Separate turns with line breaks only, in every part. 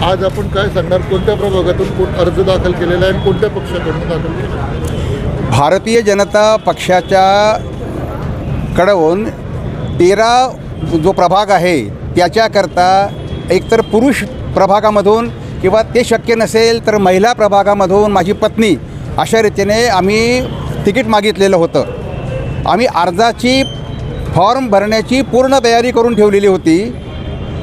आज आपण काय सांगणार, कोणत्या प्रभागातून कोण अर्ज दाखल केलेला आहे आणि कोणत्या पक्षाकडून दाखल केलेला आहे?
भारतीय जनता पक्षाच्या कडून 13 जो प्रभाग आहे त्याच्याकरता एकतर पुरुष प्रभागामधून किंवा ते शक्य नसेल तर महिला प्रभागामधून माझी पत्नी अशा रीतीने आम्ही तिकीट मागितलेलं होतं. आम्ही अर्जाची फॉर्म भरण्याची पूर्ण तयारी करून ठेवलेली होती.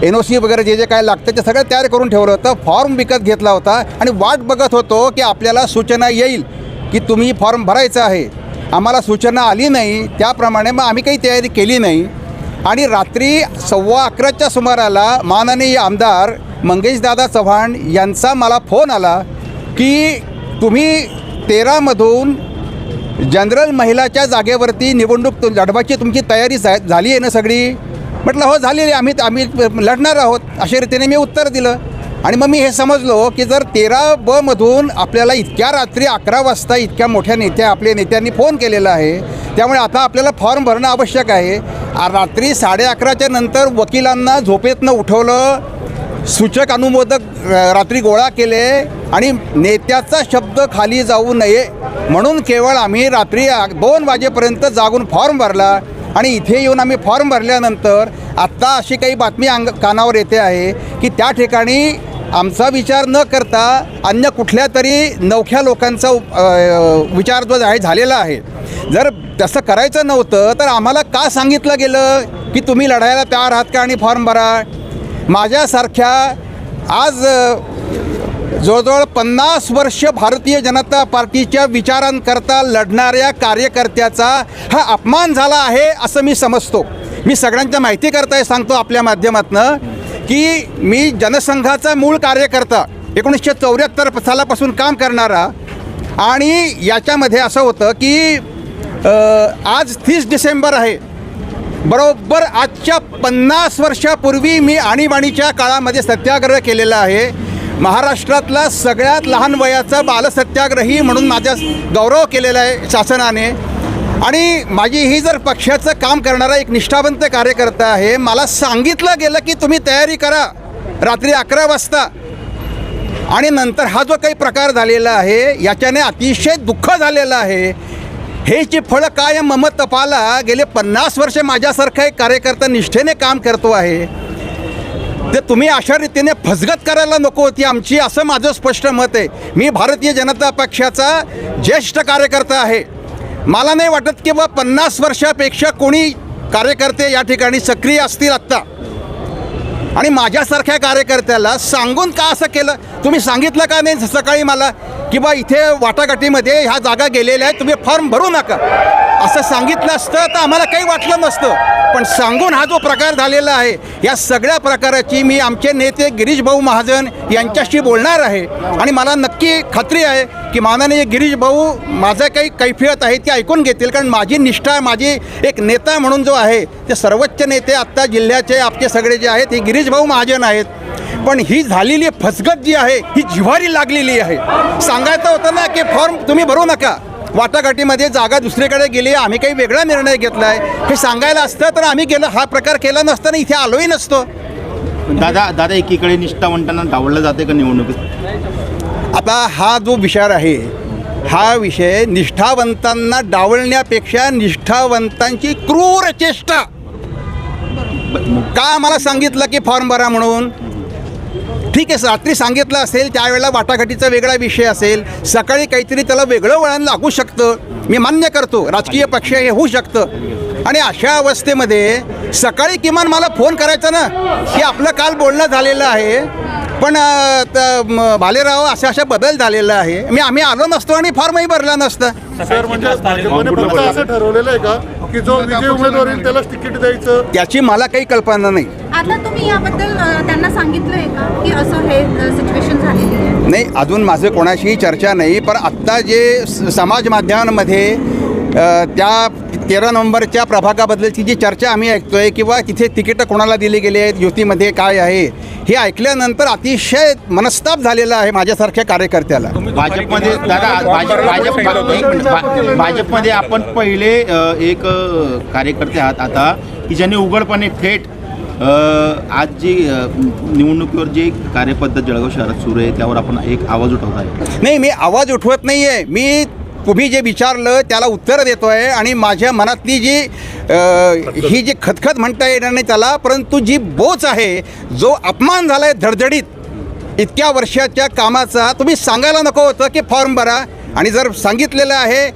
NOC वगैरे जे जे काय लागतं ते सगळं तयार करून ठेवलं होतं. फॉर्म विकत घेतला होता आणि वाट बघत होतो की आपल्याला सूचना येईल की तुम्ही फॉर्म भरायचा आहे. आम्हाला सूचना आली नाही, त्याप्रमाणे मग आम्ही काही तयारी केली नाही. आणि रात्री 11:15च्या सुमाराला माननीय आमदार मंगेशदादा चव्हाण यांचा मला फोन आला की तुम्ही 13मधून जनरल महिलाच्या जागेवरती निवडणूक लढवायची तुमची तयारी झाली आहे ना सगळी. म्हटलं हो झालेली, आम्ही लढणार आहोत अशा रीतीने मी उत्तर दिलं. आणि मग मी हे समजलो की जर 13B आपल्याला इतक्या रात्री 11 वाजता इतक्या मोठ्या आपल्या नेत्यांनी फोन केलेला आहे, त्यामुळे आता आपल्याला फॉर्म भरणं आवश्यक आहे. रात्री 11:30च्या नंतर वकिलांना झोपेतनं उठवलं, सूचक अनुमोदक रात्री गोळा केले आणि नेत्याचा शब्द खाली जाऊ नये म्हणून केवळ आम्ही रात्री 2 वाजेपर्यंत जागून फॉर्म भरला. आणि इथे येऊन आम्ही फॉर्म भरल्यानंतर आत्ता अशी काही बातमी कानावर येते आहे की त्या ठिकाणी आमचा विचार न करता अन्य कुठल्या तरी नवख्या लोकांचा विचार जो आहे झालेला आहे. जर तसं करायचं नव्हतं तर आम्हाला का सांगितलं गेलं की तुम्ही लढायला तयार आहात का आणि फॉर्म भरा. माझ्यासारख्या आज जवळजवळ 50 वर्ष भारतीय जनता पार्टीच्या विचारांकरता लढणाऱ्या कार्यकर्त्याचा हा अपमान झाला आहे असं मी समजतो. मी सगळ्यांच्या माहितीकरता सांगतो आपल्या माध्यमातनं की मी जनसंघाचा मूळ कार्यकर्ता 1974 सालापासून काम करणारा. आणि याच्यामध्ये असं होतं की आज 30 डिसेंबर आहे, बरोबर आजच्या 50 वर्षापूर्वी मी आणीबाणीच्या काळामध्ये सत्याग्रह केलेला आहे. महाराष्ट्रातला सगळ्यात लहान वयाचा बालसत्याग्रही म्हणून माझा गौरव केलेला आहे शासनाने. आणि माझी ही जर पक्षाचं काम करणारा एक निष्ठावंत कार्यकर्ता आहे. मला सांगितलं गेलं की तुम्ही तयारी करा रात्री 11 वाजता. आणि नंतर हा जो काही प्रकार झालेला आहे याच्याने अतिशय दुःख झालेलं आहे. हे जे फळं काय मम तपाला गेले 50 वर्ष माझ्यासारखा एक कार्यकर्ता निष्ठेने काम करतो आहे, ते तुम्ही अशा रीतीने फसगत करायला नको होती आमची, असं माझं स्पष्ट मत आहे. मी भारतीय जनता पक्षाचा ज्येष्ठ कार्यकर्ता आहे. मला नाही वाटत की 50 वर्षापेक्षा कोणी कार्यकर्ते या ठिकाणी सक्रिय असतील आत्ता. आणि माझ्यासारख्या कार्यकर्त्याला सांगून का असं केलं, तुम्ही सांगितलं का नाही सकाळी मला की इथे वाटाघाटीमध्ये ह्या जागा गेलेल्या आहेत, तुम्ही फॉर्म भरू नका असं सांगितलं असतं तर आम्हाला काही वाटलं नसतं. पण सांगून हा जो प्रकार झालेला आहे या सगळ्या प्रकाराची मी आमचे नेते गिरीश भाऊ महाजन यांच्याशी बोलणार आहे. आणि मला नक्की खात्री आहे की माननीय गिरीश भाऊ माझं काही कैफियत आहे ती ऐकून घेतील. कारण माझी निष्ठा, माझी एक नेता म्हणून जो आहे ते सर्वोच्च नेते आत्ता जिल्ह्याचे आपले सगळे जे आहेत हे गिरीश भाऊ महाजन आहेत. पण ही झालेली फसगत जी आहे ही जिव्हारी लागलेली आहे. सांगायचं होतं ना की फॉर्म तुम्ही भरू नका, वाटाघाटीमध्ये जागा दुसरीकडे गेली, आम्ही काही वेगळा निर्णय घेतला आहे हे सांगायला असतं तर आम्ही गेलं हा प्रकार केला नसताना इथे आलोही नसतो.
दादा एकीकडे निष्ठावंतांना डावललं जाते का निवडणुकीत?
आता हा जो विचार आहे हा विषय निष्ठावंतांना डावलण्यापेक्षा निष्ठावंतांची क्रूर चेष्टा. का आम्हाला सांगितलं की फॉर्म भरा म्हणून? ठीक आहे, रात्री सांगितलं असेल त्यावेळेला वाटाघाटीचा वेगळा विषय असेल, सकाळी काहीतरी त्याला वेगळं वळण लागू शकतं, मी मान्य करतो. राजकीय पक्ष हे होऊ शकतं. आणि अशा अवस्थेमध्ये सकाळी किमान मला फोन करायचा ना की आपलं काल बोलणं झालेलं आहे पण भालेराव अशा बदल झालेला आहे, आम्ही आलो नसतो आणि फॉर्मही भरला नसतं.
सर म्हणजे भाजपने फक्त असं ठरवलेलं आहे का की जो विजय उमेदवार येईल त्यालाच तिकीट द्यायचं?
त्याची मला काही कल्पना नाही.
आता तुम्ही याबद्दल त्यांना सांगितलं आहे का की असं हे सिच्युएशन झालेली आहे?
नाही, अजून माझं कोणाशीही चर्चा नाही. पण आत्ता जे समाज माध्यमांमध्ये त्या 13 नोव्हेंबरच्या प्रभागाबद्दलची जी चर्चा आम्ही ऐकतोय किंवा तिथे तिकीटं कोणाला दिली गेली आहेत, युतीमध्ये काय आहे, हे ऐकल्यानंतर अतिशय मनस्ताप झालेला आहे माझ्यासारख्या कार्यकर्त्याला.
भाजपमध्ये भाजपमध्ये आपण पहिले एक कार्यकर्ते आहात आता की ज्यांनी उघडपणे थेट आज जी निवडणुकीवर जी कार्यपद्धत जळगाव शहरात सुरू आहे त्यावर आपण एक आवाज उठवत आहे.
नाही, मी आवाज उठवत नाही आहे. मी तुम्ही जे विचारलं त्याला उत्तर देतो आहे आणि माझ्या मनातली जी ही जी खतखत म्हणता येणार नाही त्याला, परंतु जी बोच आहे, जो अपमान झाला आहे धडधडीत इतक्या वर्षाच्या कामाचा, तुम्ही सांगायला नको होतं की फॉर्म भरा. आणि जर सांगितलेलं आहे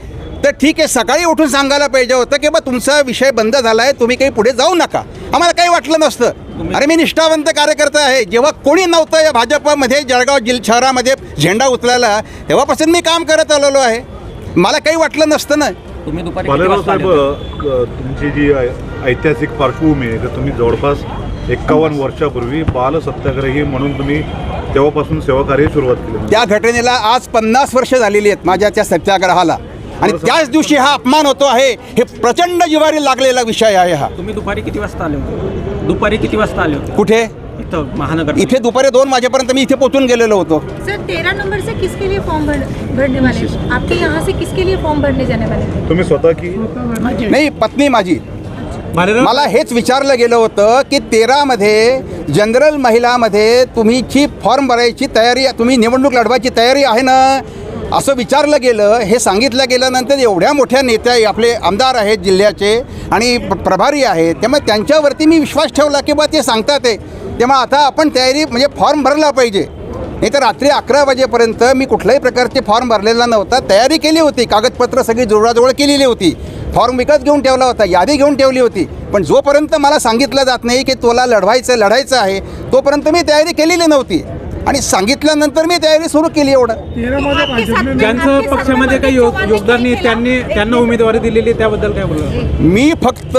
तर ठीक आहे, सकाळी उठून सांगायला पाहिजे होतं की बा तुमचा विषय बंद झाला आहे, तुम्ही काही पुढे जाऊ नका. आम्हाला काही वाटलं नसतं. अरे मी निष्ठावंत कार्यकर्ता आहे. जेव्हा कोणी नव्हतं या भाजपमध्ये जळगाव शहरामध्ये झेंडा उचलायला, तेव्हापासून मी काम करत आलेलो आहे. मला काही वाटलं नसतं ना.
तुम्ही दुपारी
भालेराव साहेब, तुमची जी ऐतिहासिक पार्श्वभूमी आहे, तर तुम्ही जवळपास 51 वर्षापूर्वी बाल सत्याग्रही म्हणून तुम्ही तेव्हापासून सेवाकार्य सुरुवात केली.
त्या घटनेला आज 50 वर्ष झालेली आहेत माझ्या त्या सत्याग्रहाला, आणि त्याच दिवशी हा अपमान होतो आहे. हे प्रचंड जिव्हारी लागलेला विषय आहे हा.
तुम्ही दुपारी किती वाजता आले होते? दुपारी किती वाजता आले होते
कुठे?
इथं महानगर?
इथे दुपारी 2 वाजेपर्यंत मी इथे पोचून गेलेलो होतो.
सर 13 नंबर से किसके लिए फॉर्म भरने वाले, आपके यहाँ से किसके लिए फॉर्म भरने जाने वाले थे?
तुम्ही स्वतः की
नाही, पत्नी माझी. मला हेच विचारलं गेलं होतं की 13मध्ये जनरल महिलामध्ये तुमची फॉर्म भरायची तयारी, तुम्ही निवडणूक लढवायची तयारी आहे ना, असं विचारलं गेलं. हे सांगितलं गेल्यानंतर एवढ्या मोठ्या नेत्या आपले आमदार आहेत जिल्ह्याचे आणि प्रभारी आहेत, त्यामुळे त्यांच्यावरती मी विश्वास ठेवला की बा ते सांगतात आहे, तेव्हा आता आपण तयारी म्हणजे फॉर्म भरला पाहिजे. नाही तर रात्री 11 वाजेपर्यंत मी कुठल्याही प्रकारचे फॉर्म भरलेला नव्हता. तयारी केली होती, कागदपत्र सगळी जुळवाजुळव केलेली होती, फॉर्म विकत घेऊन ठेवला होता, यादी घेऊन ठेवली होती. पण जोपर्यंत मला सांगितलं जात नाही की तुला लढायचं आहे, तोपर्यंत मी तयारी केलेली नव्हती. आणि सांगितल्यानंतर मी तयारी सुरू केली. एवढं
ज्यांचं पक्षामध्ये काही योगदान नाही त्यांना उमेदवारी दिलेली, त्याबद्दल काय बोलणार?
मी फक्त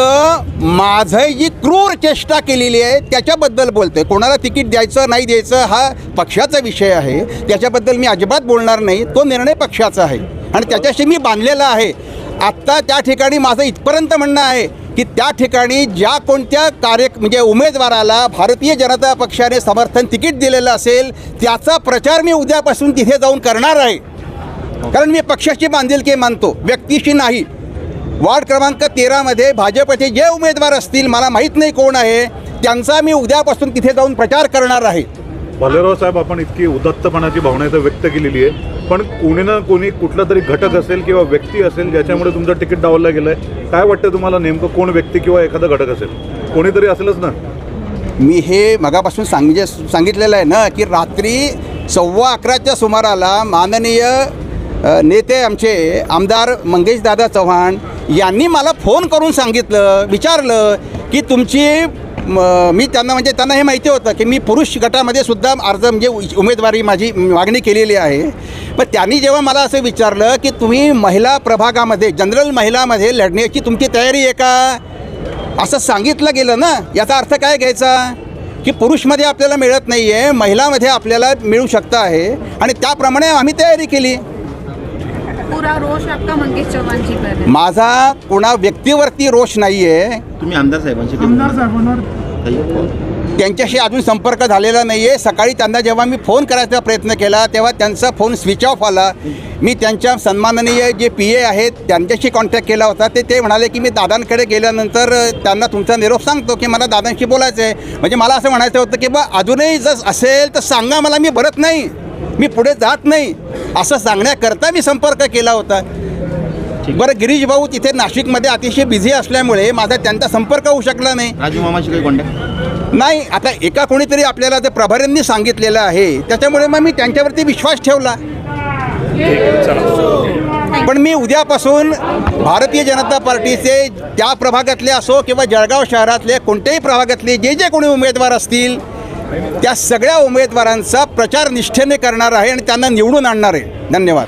माझं जी क्रूर चेष्टा केलेली आहे त्याच्याबद्दल बोलतोय. कोणाला तिकीट द्यायचं नाही द्यायचं हा पक्षाचा विषय आहे, त्याच्याबद्दल मी अजिबात बोलणार नाही. तो निर्णय पक्षाचा आहे आणि त्याच्याशी मी बांधलेला आहे. आत्ता त्या ठिकाणी माझं इथपर्यंत म्हणणं आहे की त्या ठिकाणी ज्या कोणत्या म्हणजे उमेदवाराला भारतीय जनता पक्षाने समर्थन तिकीट दिलेलं असेल त्याचा प्रचार मी उद्यापासून तिथे जाऊन करणार आहे. कारण मी पक्षाची बांधिलकी मानतो, व्यक्तीशी नाही. वार्ड क्रमांक 13मध्ये भाजपचे जे उमेदवार असतील, मला माहीत नाही कोण आहे, त्यांचा मी उद्यापासून तिथे जाऊन प्रचार करणार आहे.
भालेराव साहेब, आपण इतकी उदात्तपणाची भावना इथं व्यक्त केलेली आहे, पण कोणी ना कोणी कुठला तरी घटक असेल किंवा व्यक्ती असेल ज्याच्यामुळे तुमचं तिकीट डावललं गेलं आहे. काय वाटतं तुम्हाला, नेमकं कोण व्यक्ती किंवा एखादा घटक असेल? कोणीतरी असेलच ना.
मी हे मगापासून सांगितलेलं आहे ना की रात्री 11:15च्या सुमाराला माननीय नेते आमचे आमदार मंगेशदादा चव्हाण यांनी मला फोन करून सांगितलं, विचारलं की तुमची मी त्यांना हे माहिती होतं की मी पुरुष गटामध्ये सुद्धा अर्ज म्हणजे उमेदवारी माझी मागणी केलेली आहे. पण त्यांनी जेव्हा मला असं विचारलं की तुम्ही महिला प्रभागामध्ये जनरल महिलामध्ये लढण्याची तुमची तयारी आहे का, असं सांगितलं गेलं ना, याचा अर्थ काय घ्यायचा की पुरुषमध्ये आपल्याला मिळत नाही आहे, महिलामध्ये आपल्याला मिळू शकतं आहे आणि त्याप्रमाणे आम्ही तयारी केली.
पूरा रोष आपका मंगेश चव्हाण जी पर है.
माझा कोणा व्यक्तीवरती रोष नाही आहे.
तुम्ही आमदार साहेबांशी
त्यांच्याशी अजून संपर्क झालेला नाही आहे. सकाळी त्यांना जेव्हा मी फोन करायचा प्रयत्न केला तेव्हा त्यांचा फोन स्विच ऑफ आला. मी त्यांच्या सन्माननीय जे PA आहेत त्यांच्याशी कॉन्टॅक्ट केला होता. ते म्हणाले की मी दादांकडे गेल्यानंतर त्यांना तुमचा निरोप सांगतो की मला दादांशी बोलायचं आहे. म्हणजे मला असं म्हणायचं होतं की बा अजूनही जर असेल तर सांगा मला, मी भरत नाही, मी पुढे जात नाही, असं सांगण्याकरता मी संपर्क केला होता. बरं, गिरीश भाऊ तिथे नाशिकमध्ये अतिशय बिझी असल्यामुळे माझा त्यांचा संपर्क होऊ शकला नाही.
राजू मामाशी काही कॉन्टॅक्ट
नाही. आता एका कोणीतरी आपल्याला ते प्रभाऱ्यांनी सांगितलेलं आहे, त्याच्यामुळे मग मी त्यांच्यावरती विश्वास ठेवला. पण मी उद्यापासून भारतीय जनता पार्टीचे त्या प्रभागातले असो किंवा जळगाव शहरातले कोणत्याही प्रभागातले जे कोणी उमेदवार असतील त्या सगळ्या उमेदवारांचा प्रचार निष्ठेने करणार आहे आणि त्यांना निवडून आणणार आहे. धन्यवाद.